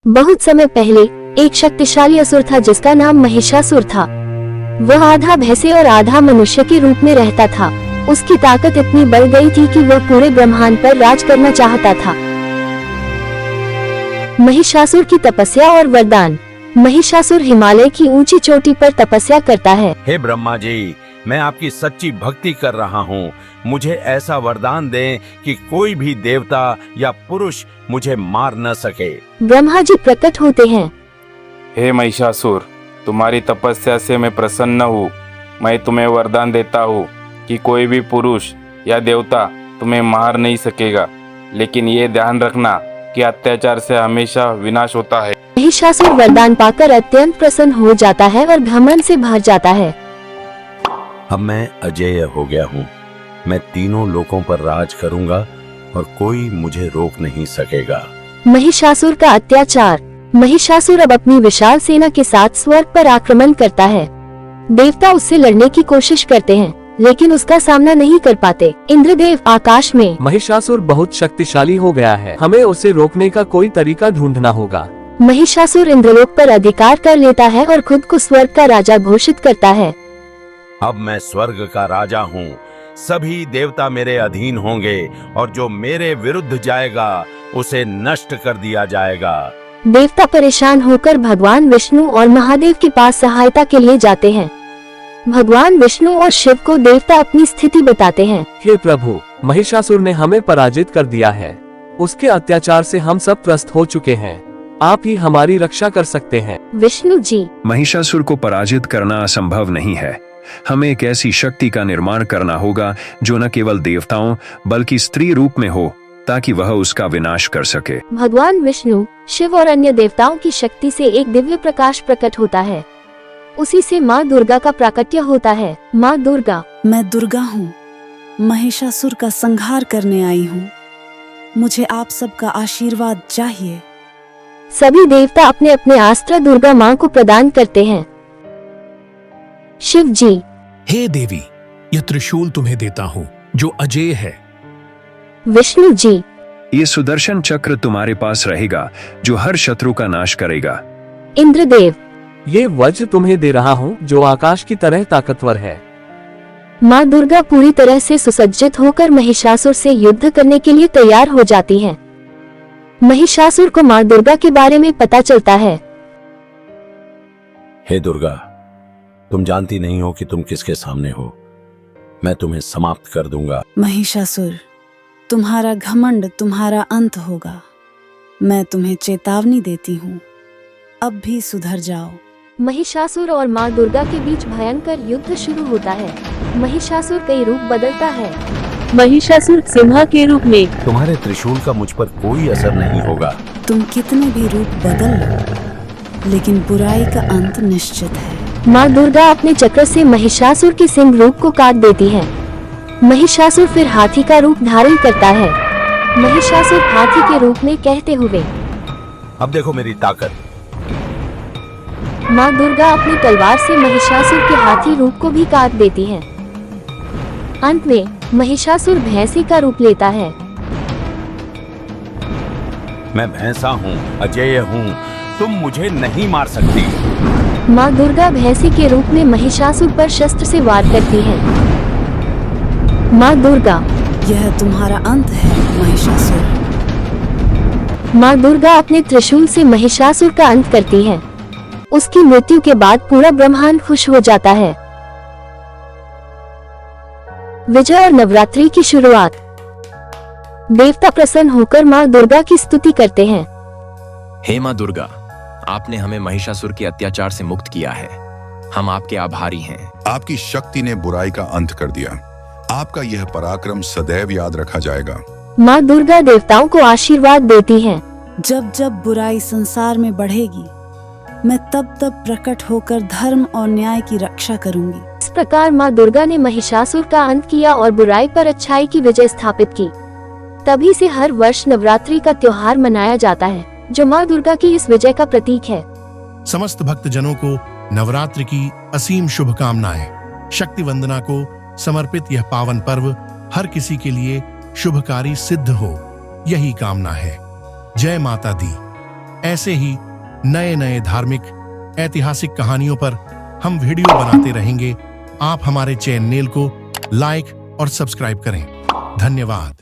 बहुत समय पहले एक शक्तिशाली असुर था जिसका नाम महिषासुर था। वह आधा भैंसे और आधा मनुष्य के रूप में रहता था। उसकी ताकत इतनी बढ़ गई थी कि वह पूरे ब्रह्मांड पर राज करना चाहता था। महिषासुर की तपस्या और वरदान। महिषासुर हिमालय की ऊंची चोटी पर तपस्या करता है। हे ब्रह्मा जी, मैं आपकी सच्ची भक्ति कर रहा हूँ। मुझे ऐसा वरदान दें कि कोई भी देवता या पुरुष मुझे मार न सके। ब्रह्मा जी प्रकट होते हैं। हे महिषासुर, तुम्हारी तपस्या से मैं प्रसन्न हूँ। मैं तुम्हें वरदान देता हूँ कि कोई भी पुरुष या देवता तुम्हें मार नहीं सकेगा, लेकिन ये ध्यान रखना कि अत्याचार से हमेशा विनाश होता है। महिषासुर वरदान पाकर अत्यंत प्रसन्न हो जाता है और घमंड से भर जाता है। अब मैं अजेय हो गया हूँ। मैं तीनों लोकों पर राज करूँगा और कोई मुझे रोक नहीं सकेगा। महिषासुर का अत्याचार। महिषासुर अब अपनी विशाल सेना के साथ स्वर्ग पर आक्रमण करता है। देवता उससे लड़ने की कोशिश करते हैं, लेकिन उसका सामना नहीं कर पाते। इंद्रदेव आकाश में। महिषासुर बहुत शक्तिशाली हो गया है, हमें उसे रोकने का कोई तरीका ढूंढना होगा। महिषासुर इंद्रलोक पर अधिकार कर लेता है और खुद को स्वर्ग का राजा घोषित करता है। अब मैं स्वर्ग का राजा हूँ। सभी देवता मेरे अधीन होंगे और जो मेरे विरुद्ध जाएगा उसे नष्ट कर दिया जाएगा। देवता परेशान होकर भगवान विष्णु और महादेव के पास सहायता के लिए जाते हैं। भगवान विष्णु और शिव को देवता अपनी स्थिति बताते हैं। हे प्रभु, महिषासुर ने हमें पराजित कर दिया है। उसके अत्याचार से हम सब त्रस्त हो चुके हैं। आप ही हमारी रक्षा कर सकते हैं। विष्णु जी, महिषासुर को पराजित करना असंभव नहीं है। हमें एक ऐसी शक्ति का निर्माण करना होगा जो न केवल देवताओं बल्कि स्त्री रूप में हो, ताकि वह उसका विनाश कर सके। भगवान विष्णु, शिव और अन्य देवताओं की शक्ति से एक दिव्य प्रकाश प्रकट होता है। उसी से माँ दुर्गा का प्राकट्य होता है। माँ दुर्गा, मैं दुर्गा हूँ, महिषासुर का संहार करने आई हूँ। मुझे आप सबका आशीर्वाद चाहिए। सभी देवता अपने अपने अस्त्र दुर्गा माँ को प्रदान करते हैं। शिव जी, हे देवी, यह त्रिशूल तुम्हें देता हूँ जो अजेय है। विष्णु जी, ये सुदर्शन चक्र तुम्हारे पास रहेगा जो हर शत्रु का नाश करेगा। इंद्रदेव, ये वज्र तुम्हें दे रहा हूँ जो आकाश की तरह ताकतवर है। माँ दुर्गा पूरी तरह से सुसज्जित होकर महिषासुर से युद्ध करने के लिए तैयार हो जाती हैं। महिषासुर को माँ दुर्गा के बारे में पता चलता है। हे दुर्गा, तुम जानती नहीं हो कि तुम किसके सामने हो। मैं तुम्हें समाप्त कर दूंगा। महिषासुर, तुम्हारा घमंड तुम्हारा अंत होगा। मैं तुम्हें चेतावनी देती हूँ, अब भी सुधर जाओ। महिषासुर और माँ दुर्गा के बीच भयंकर युद्ध शुरू होता है। महिषासुर कई रूप बदलता है। महिषासुर सिंह के रूप में। तुम्हारे त्रिशूल का मुझ पर कोई असर नहीं होगा। तुम कितने भी रूप बदल लो, लेकिन बुराई का अंत निश्चित है। माँ दुर्गा अपने चक्र से महिषासुर के सिंह रूप को काट देती है। महिषासुर फिर हाथी का रूप धारण करता है। महिषासुर हाथी के रूप में कहते हुए, अब देखो मेरी ताकत। माँ दुर्गा अपनी तलवार से महिषासुर के हाथी रूप को भी काट देती है। अंत में महिषासुर भैंसे का रूप लेता है। मैं भैंसा हूँ, अजेय हूँ, तुम मुझे नहीं मार सकती। माँ दुर्गा भैंसे के रूप में महिषासुर पर शस्त्र से वार करती है। माँ दुर्गा, यह तुम्हारा अंत है महिषासुर। माँ दुर्गा अपने त्रिशूल से महिषासुर का अंत करती है। उसकी मृत्यु के बाद पूरा ब्रह्मांड खुश हो जाता है। विजय और नवरात्रि की शुरुआत। देवता प्रसन्न होकर माँ दुर्गा की स्तुति करते हैं। हे माँ दुर्गा, आपने हमें महिषासुर के अत्याचार से मुक्त किया है। हम आपके आभारी हैं। आपकी शक्ति ने बुराई का अंत कर दिया। आपका यह पराक्रम सदैव याद रखा जाएगा। माँ दुर्गा देवताओं को आशीर्वाद देती हैं। जब जब बुराई संसार में बढ़ेगी, मैं तब तब प्रकट होकर धर्म और न्याय की रक्षा करूंगी। इस प्रकार माँ दुर्गा ने महिषासुर का अंत किया और बुराई पर अच्छाई की विजय स्थापित की। तभी से हर वर्ष नवरात्रि का त्योहार मनाया जाता है, जो माँ दुर्गा की इस विजय का प्रतीक है। समस्त भक्तजनों को नवरात्रि की असीम शुभकामनाएं। शक्ति वंदना को समर्पित यह पावन पर्व हर किसी के लिए शुभकारी सिद्ध हो, यही कामना है। जय माता दी। ऐसे ही नए नए धार्मिक ऐतिहासिक कहानियों पर हम वीडियो बनाते रहेंगे। आप हमारे चैनल को लाइक और सब्सक्राइब करें। धन्यवाद।